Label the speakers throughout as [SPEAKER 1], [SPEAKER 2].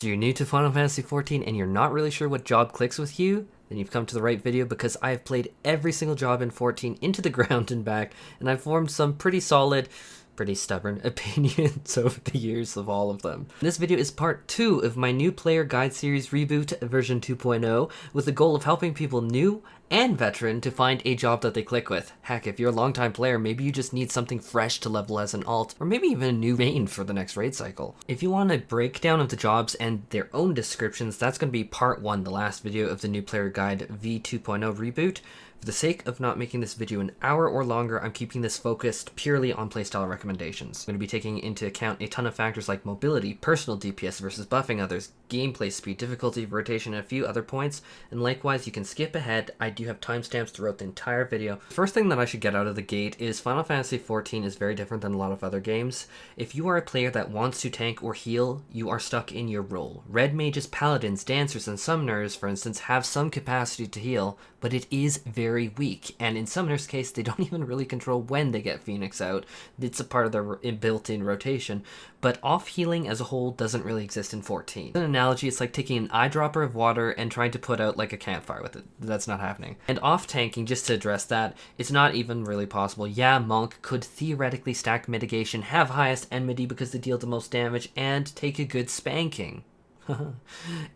[SPEAKER 1] So you're new to Final Fantasy XIV and you're not really sure what job clicks with you? Then you've come to the right video because I have played every single job in 14 into the ground and back, and I've formed some pretty solid, pretty stubborn opinions over the years of all of them. This video is part 2 of my new player guide series Reboot version 2.0 with the goal of helping people new and veteran to find a job that they click with. Heck, if you're a longtime player, maybe you just need something fresh to level as an alt, or maybe even a new main for the next raid cycle. If you want a breakdown of the jobs and their own descriptions, that's going to be part 1, the last video of the new player guide V2.0 Reboot. For the sake of not making this video an hour or longer, I'm keeping this focused purely on playstyle recommendations. I'm going to be taking into account a ton of factors like mobility, personal DPS versus buffing others, gameplay speed, difficulty, rotation, and a few other points, and likewise you can skip ahead. I do have timestamps throughout the entire video. The first thing that I should get out of the gate is Final Fantasy XIV is very different than a lot of other games. If you are a player that wants to tank or heal, you are stuck in your role. Red mages, paladins, dancers, and summoners, for instance, have some capacity to heal, but it is very weak, and in Summoner's case, they don't even really control when they get Phoenix out. It's a part of their built-in rotation, but off-healing as a whole doesn't really exist in 14. An analogy, it's like taking an eyedropper of water and trying to put out like a campfire with it. That's not happening. And off-tanking, just to address that, it's not even really possible. Yeah, Monk could theoretically stack mitigation, have highest enmity because they deal the most damage, and take a good spanking.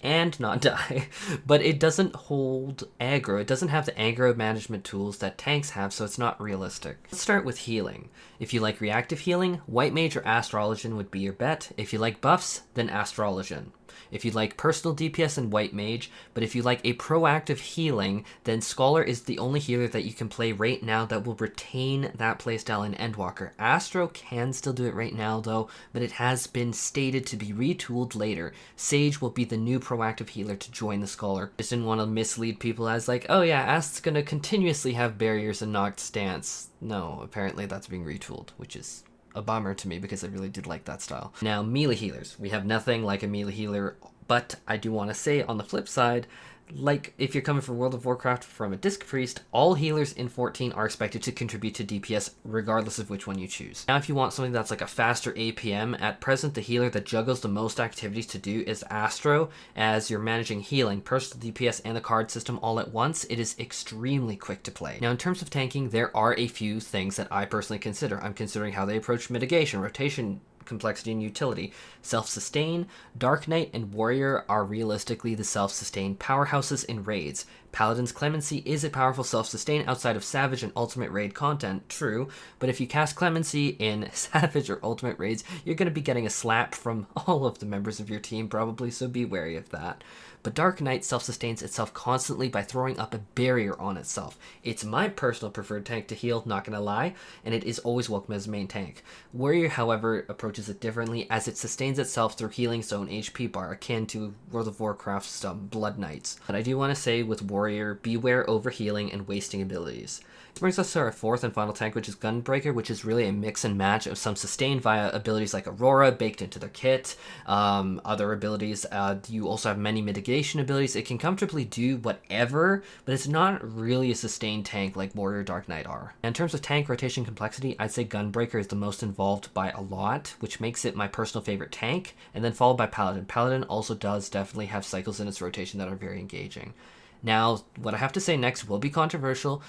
[SPEAKER 1] And not die, but it doesn't hold aggro. It doesn't have the aggro management tools that tanks have, so it's not realistic. Let's start with healing. If you like reactive healing, White Mage or Astrologian would be your bet. If you like buffs, then Astrologian. If you like personal DPS and White Mage, but if you like a proactive healing, then Scholar is the only healer that you can play right now that will retain that playstyle in Endwalker. Astro can still do it right now though, but it has been stated to be retooled later. Sage will be the new proactive healer to join the Scholar. Just didn't want to mislead people as like, oh yeah, Ast's gonna continuously have barriers and knocked stance. No, apparently that's being retooled, which is a bummer to me because I really did like that style. Now, melee healers. We have nothing like a melee healer, but I do want to say on the flip side, like if you're coming from World of Warcraft from a Disc Priest, all healers in 14 are expected to contribute to DPS regardless of which one you choose. Now if you want something that's like a faster APM, at present the healer that juggles the most activities to do is Astro, as you're managing healing, personal DPS, and the card system all at once. It is extremely quick to play. Now in terms of tanking, there are a few things that I personally consider. I'm considering how they approach mitigation, rotation, complexity, and utility. Self-sustain, Dark Knight, and Warrior are realistically the self-sustain powerhouses in raids. Paladin's Clemency is a powerful self-sustain outside of Savage and Ultimate Raid content, true, but if you cast Clemency in Savage or Ultimate Raids, you're going to be getting a slap from all of the members of your team probably, so be wary of that. But Dark Knight self-sustains itself constantly by throwing up a barrier on itself. It's my personal preferred tank to heal, not gonna lie, and it is always welcome as main tank. Warrior, however, approaches it differently as it sustains itself through healing zone HP bar, akin to World of Warcraft's Blood Knights. But I do want to say with Warrior, beware overhealing and wasting abilities. This brings us to our fourth and final tank, which is Gunbreaker, which is really a mix and match of some sustain via abilities like Aurora baked into their kit, other abilities. You also have many mitigation abilities. It can comfortably do whatever, but it's not really a sustained tank like Warrior, Dark Knight are. In terms of tank rotation complexity, I'd say Gunbreaker is the most involved by a lot, which makes it my personal favorite tank, and then followed by Paladin. Paladin also does definitely have cycles in its rotation that are very engaging. Now, what I have to say next will be controversial,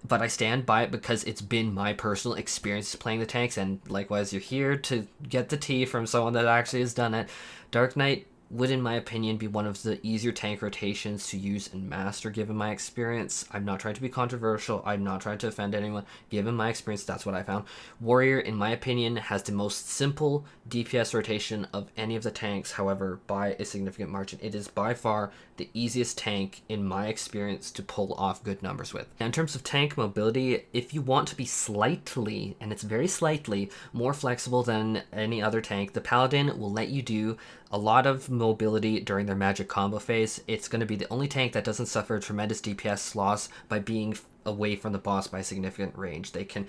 [SPEAKER 1] but I stand by it because it's been my personal experience playing the tanks, and likewise you're here to get the tea from someone that actually has done it. Dark Knight would, in my opinion, be one of the easier tank rotations to use and master given my experience. I'm not trying to be controversial. I'm not trying to offend anyone. Given my experience, that's what I found. Warrior, in my opinion, has the most simple DPS rotation of any of the tanks, however, by a significant margin. It is by far the easiest tank, in my experience, to pull off good numbers with. Now, in terms of tank mobility, if you want to be slightly, and it's very slightly, more flexible than any other tank, the Paladin will let you do a lot of mobility during their magic combo phase. It's going to be the only tank that doesn't suffer tremendous DPS loss by being away from the boss by a significant range. They can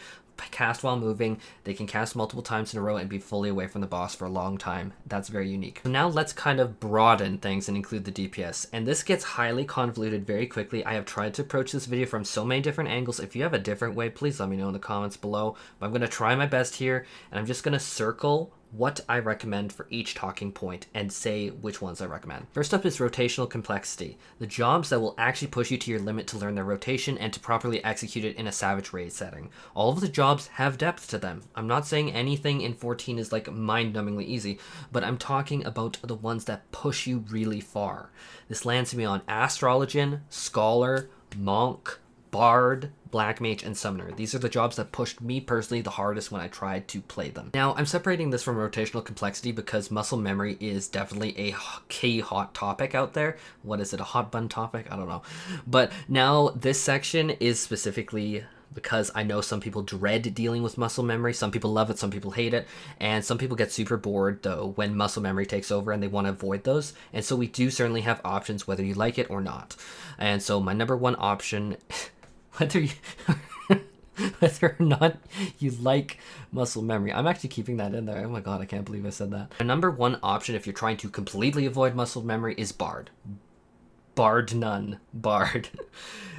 [SPEAKER 1] cast while moving, they can cast multiple times in a row and be fully away from the boss for a long time. That's very unique. So now let's kind of broaden things and include the DPS. And this gets highly convoluted very quickly. I have tried to approach this video from so many different angles. If you have a different way, please let me know in the comments below. But I'm going to try my best here, and I'm just going to circle what I recommend for each talking point and say which ones I recommend. First up is rotational complexity, the jobs that will actually push you to your limit to learn their rotation and to properly execute it in a savage raid setting. All of the jobs have depth to them. I'm not saying anything in 14 is like mind-numbingly easy, but I'm talking about the ones that push you really far. This lands me on astrologian, scholar, monk, bard, black mage, and summoner. These are the jobs that pushed me personally the hardest when I tried to play them. Now, I'm separating this from rotational complexity because muscle memory is definitely a key hot topic out there. What is it, a hot button topic? I don't know. But now this section is specifically because I know some people dread dealing with muscle memory. Some people love it, some people hate it, and some people get super bored though when muscle memory takes over and they want to avoid those. And so we do certainly have options whether you like it or not. And so my number one option, whether or not you like muscle memory. I'm actually keeping that in there. Oh my god, I can't believe I said that. The number one option if you're trying to completely avoid muscle memory is bard. Bard none. Bard.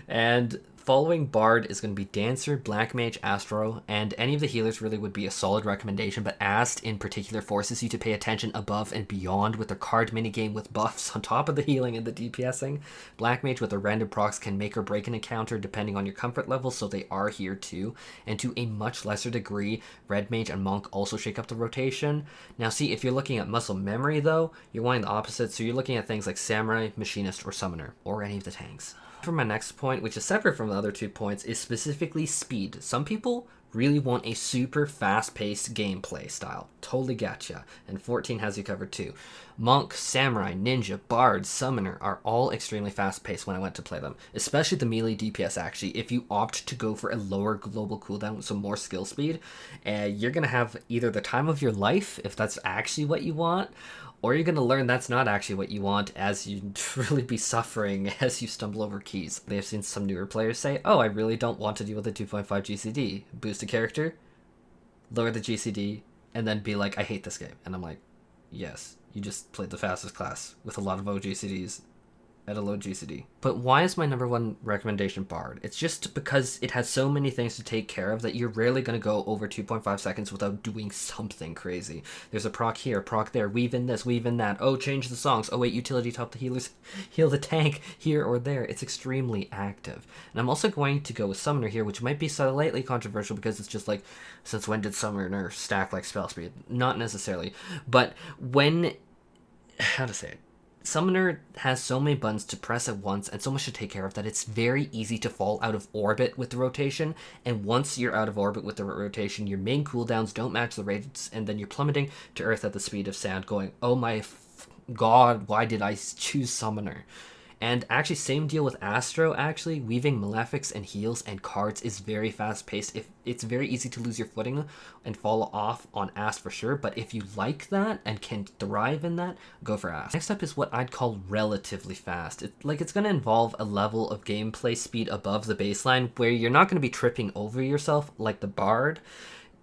[SPEAKER 1] And following bard is going to be dancer, black mage, astro, and any of the healers really would be a solid recommendation, but ast in particular forces you to pay attention above and beyond with their card minigame with buffs on top of the healing and the DPSing. Black mage with their random procs can make or break an encounter depending on your comfort level, so they are here too. And to a much lesser degree, red mage and monk also shake up the rotation. Now see, if you're looking at muscle memory though, you're wanting the opposite, so you're looking at things like samurai, machinist, or summoner, or any of the tanks. For my next point, which is separate from the other 2 points, is specifically speed. Some people really want a super fast-paced gameplay style. Totally gotcha. And 14 has you covered too. Monk, samurai, ninja, bard, summoner are all extremely fast-paced when I went to play them. Especially the melee DPS actually. If you opt to go for a lower global cooldown with some more skill speed, you're going to have either the time of your life, if that's actually what you want, or you're going to learn that's not actually what you want as you really be suffering as you stumble over keys. They've seen some newer players say, oh, I really don't want to deal with a 2.5 GCD. Boost a character, lower the GCD, and then be like, I hate this game. And I'm like, yes, you just played the fastest class with a lot of OGCDs at a low GCD. But why is my number one recommendation bard? It's just because it has so many things to take care of that you're rarely going to go over 2.5 seconds without doing something crazy. There's a proc here, proc there, weave in this, weave in that. Oh, change the songs. Oh wait, utility top the healers, heal the tank here or there. It's extremely active. And I'm also going to go with summoner here, which might be slightly controversial because it's just like, since when did summoner stack like spell speed? Not necessarily. But when, how to say it? Summoner has so many buttons to press at once and so much to take care of that it's very easy to fall out of orbit with the rotation, and once you're out of orbit with the rotation, your main cooldowns don't match the rates, and then you're plummeting to earth at the speed of sound going, oh my god, why did I choose summoner? And actually, same deal with Astro, actually. Weaving malefics and heals and cards is very fast-paced. It's very easy to lose your footing and fall off on Ast for sure, but if you like that and can thrive in that, go for Ast. Next up is what I'd call relatively fast. It's going to involve a level of gameplay speed above the baseline where you're not going to be tripping over yourself like the Bard.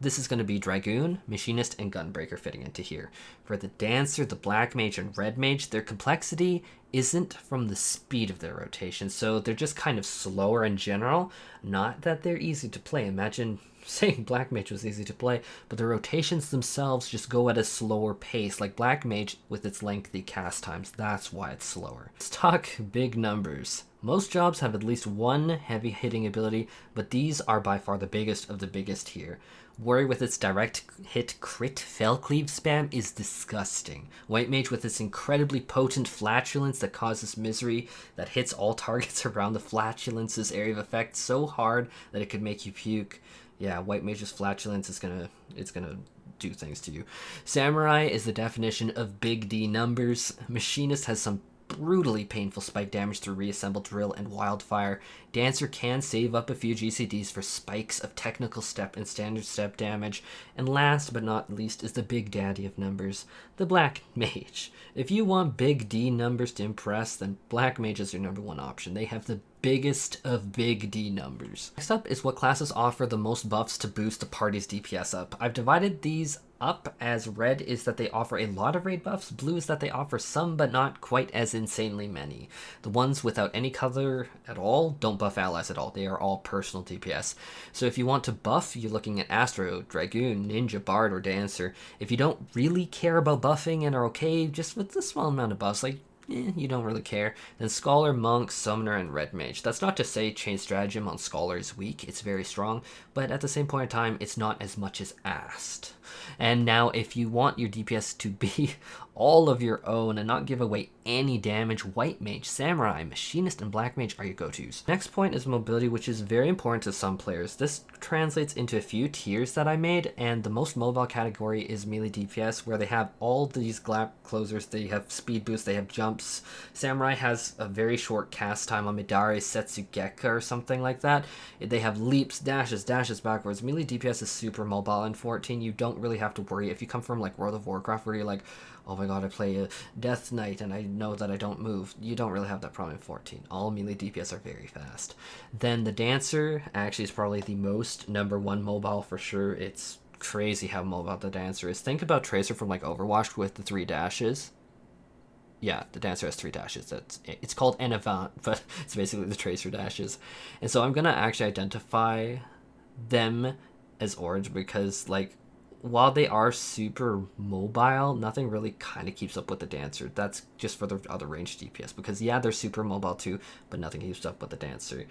[SPEAKER 1] This is going to be Dragoon, Machinist, and Gunbreaker fitting into here. For the Dancer, the Black Mage, and Red Mage, their complexity isn't from the speed of their rotation, so they're just kind of slower in general. Not that they're easy to play. Imagine saying Black Mage was easy to play, but the rotations themselves just go at a slower pace, like Black Mage with its lengthy cast times. That's why it's slower. Let's talk big numbers. Most jobs have at least one heavy hitting ability, but these are by far the biggest of the biggest here. Warrior with its direct hit crit fell cleave spam is disgusting. White Mage with its incredibly potent flatulence that causes misery, that hits all targets around the flatulence's area of effect so hard that it could make you puke. Yeah, White Mage's flatulence is gonna do things to you. Samurai is the definition of big D numbers. Machinist has some brutally painful spike damage through Reassemble Drill and Wildfire. Dancer can save up a few GCDs for spikes of technical step and standard step damage. And last but not least is the big daddy of numbers, the Black Mage. If you want big D numbers to impress, then Black Mage is your number one option. They have the biggest of big D numbers. Next up is what classes offer the most buffs to boost a party's DPS up. I've divided these up as red is that they offer a lot of raid buffs, blue is that they offer some but not quite as insanely many. The ones without any color at all don't buff allies at all, they are all personal DPS. So if you want to buff, you're looking at Astro, Dragoon, Ninja, Bard, or Dancer. If you don't really care about buffing and are okay just with a small amount of buffs, like you don't really care, then Scholar, Monk, Summoner, and Red Mage. That's not to say Chain Stratagem on Scholar is weak, it's very strong, but at the same point in time, it's not as much as asked. And now if you want your DPS to be all of your own and not give away any damage, White Mage, Samurai, Machinist, and Black Mage are your go-tos. Next point is mobility, which is very important to some players. This translates into a few tiers that I made, and the most mobile category is melee DPS, where they have all these gap closers, they have speed boosts, they have jumps. Samurai has a very short cast time on Midari, Setsugeka, or something like that. They have leaps, dashes backwards. Melee DPS is super mobile in 14. You don't really have to worry. If you come from like World of Warcraft where you're like, oh my god, I play a Death Knight and I know that I don't move, you don't really have that problem in 14. All melee DPS are very fast. Then the Dancer actually is probably the most #1 mobile for sure. It's crazy how mobile the Dancer is. Think about Tracer from like Overwatch with the 3 dashes. Yeah, the Dancer has 3 dashes. It's called en avant, but it's basically the Tracer dashes. And so I'm gonna actually identify them as orange because, like, while they are super mobile, nothing really kind of keeps up with the Dancer. That's just for the other ranged DPS, because yeah, they're super mobile too, but nothing keeps up with the Dancer.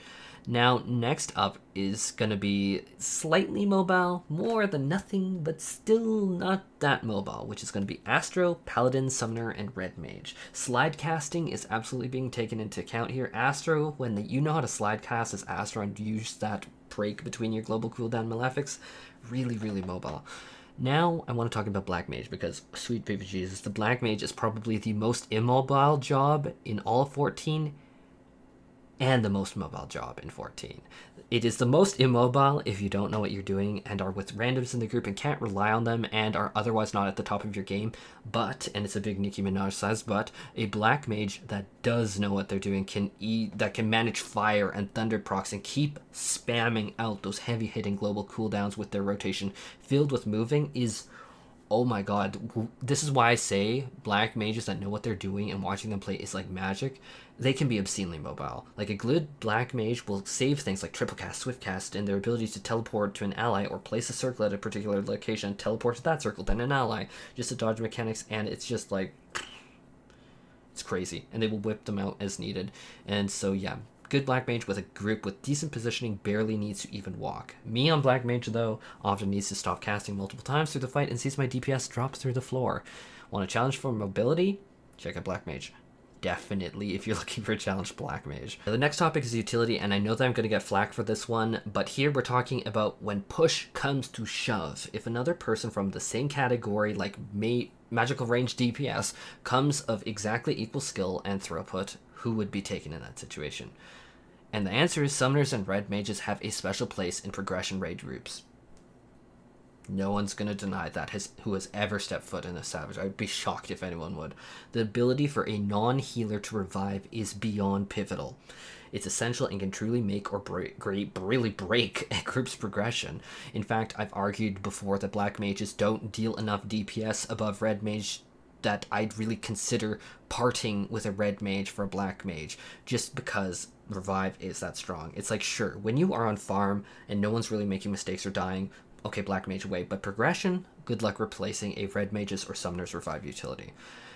[SPEAKER 1] Now, next up is going to be slightly mobile, more than nothing, but still not that mobile, which is going to be Astro, Paladin, Summoner, and Red Mage. Slide casting is absolutely being taken into account here. Astro, when you know how to slide cast as Astro and use that break between your global cooldown malefics, really, really mobile. Now, I want to talk about Black Mage, because sweet baby Jesus, the Black Mage is probably the most immobile job in all of 14, and the most mobile job in 14. It is the most immobile if you don't know what you're doing and are with randoms in the group and can't rely on them and are otherwise not at the top of your game. But, and it's a big Nicki Minaj size, but a Black Mage that does know what they're doing, that can manage fire and thunder procs and keep spamming out those heavy hitting global cooldowns with their rotation filled with moving is, oh my god. This is why I say Black Mages that know what they're doing and watching them play is like magic. They can be obscenely mobile. Like a good Black Mage will save things like triple cast, swift cast, and their ability to teleport to an ally or place a circle at a particular location, teleport to that circle, then an ally, just to dodge mechanics, and it's just like, it's crazy. And they will whip them out as needed. And so yeah, good Black Mage with a group with decent positioning barely needs to even walk. Me on Black Mage though often needs to stop casting multiple times through the fight and sees my DPS drop through the floor. Want a challenge for mobility? Check out Black Mage. Definitely, if you're looking for a challenge, Black Mage. The next topic is utility, and I know that I'm going to get flack for this one, but here we're talking about when push comes to shove. If another person from the same category, like magical range DPS, comes of exactly equal skill and throughput, who would be taken in that situation? And the answer is Summoners and Red Mages have a special place in progression raid groups. No one's going to deny that who has ever stepped foot in a Savage. I would be shocked if anyone would. The ability for a non-healer to revive is beyond pivotal. It's essential and can truly make or really break a group's progression. In fact, I've argued before that Black Mages don't deal enough DPS above Red Mage that I'd really consider parting with a Red Mage for a Black Mage, just because revive is that strong. It's like, sure, when you are on farm and no one's really making mistakes or dying, okay, Black Mage away, but progression, good luck replacing a Red Mage's or Summoner's revive utility.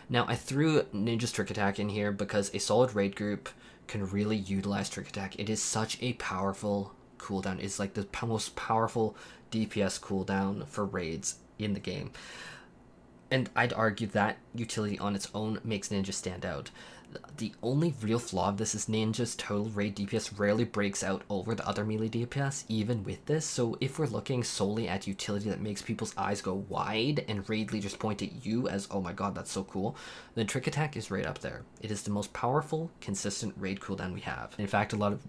[SPEAKER 1] Now, I threw Ninja's Trick Attack in here because a solid raid group can really utilize Trick Attack. It is such a powerful cooldown. It's like the most powerful DPS cooldown for raids in the game. And I'd argue that utility on its own makes Ninja stand out. The only real flaw of this is Ninja's total raid DPS rarely breaks out over the other melee DPS, even with this. So if we're looking solely at utility that makes people's eyes go wide and raid leaders point at you as, oh my god, that's so cool, then Trick Attack is right up there. It is the most powerful, consistent raid cooldown we have. In fact, a lot of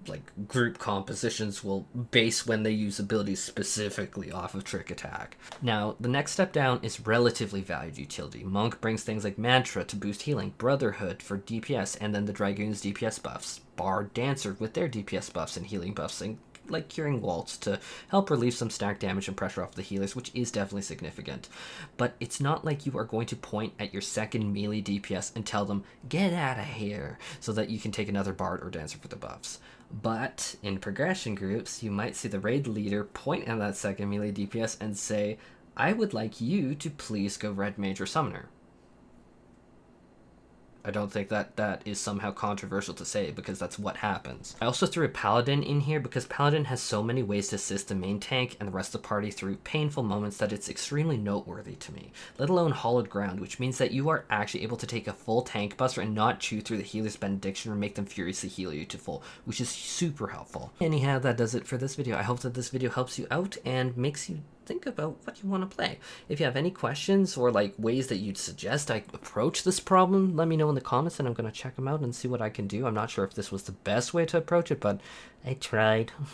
[SPEAKER 1] like group compositions will base when they use abilities specifically off of trick attack. Now, the next step down is relatively valued utility. Monk brings things like Mantra to boost healing, Brotherhood for DPS, and then the Dragoon's DPS buffs. Bard, Dancer with their DPS buffs and healing buffs, and like Curing Waltz to help relieve some stack damage and pressure off the healers, which is definitely significant. But it's not like you are going to point at your second melee DPS and tell them, get out of here, so that you can take another Bard or Dancer for the buffs. But in progression groups, you might see the raid leader point at that second melee DPS and say, I would like you to please go Red Mage or Summoner. I don't think that is somehow controversial to say, because that's what happens. I also threw a Paladin in here because Paladin has so many ways to assist the main tank and the rest of the party through painful moments that it's extremely noteworthy to me. Let alone hollowed ground, which means that you are actually able to take a full tank buster and not chew through the healer's benediction or make them furiously heal you to full, which is super helpful. Anyhow, that does it for this video. I hope that this video helps you out and makes you think about what you want to play. If you have any questions or like ways that you'd suggest I approach this problem, let me know in the comments and I'm going to check them out and see what I can do. I'm not sure if this was the best way to approach it, but I tried.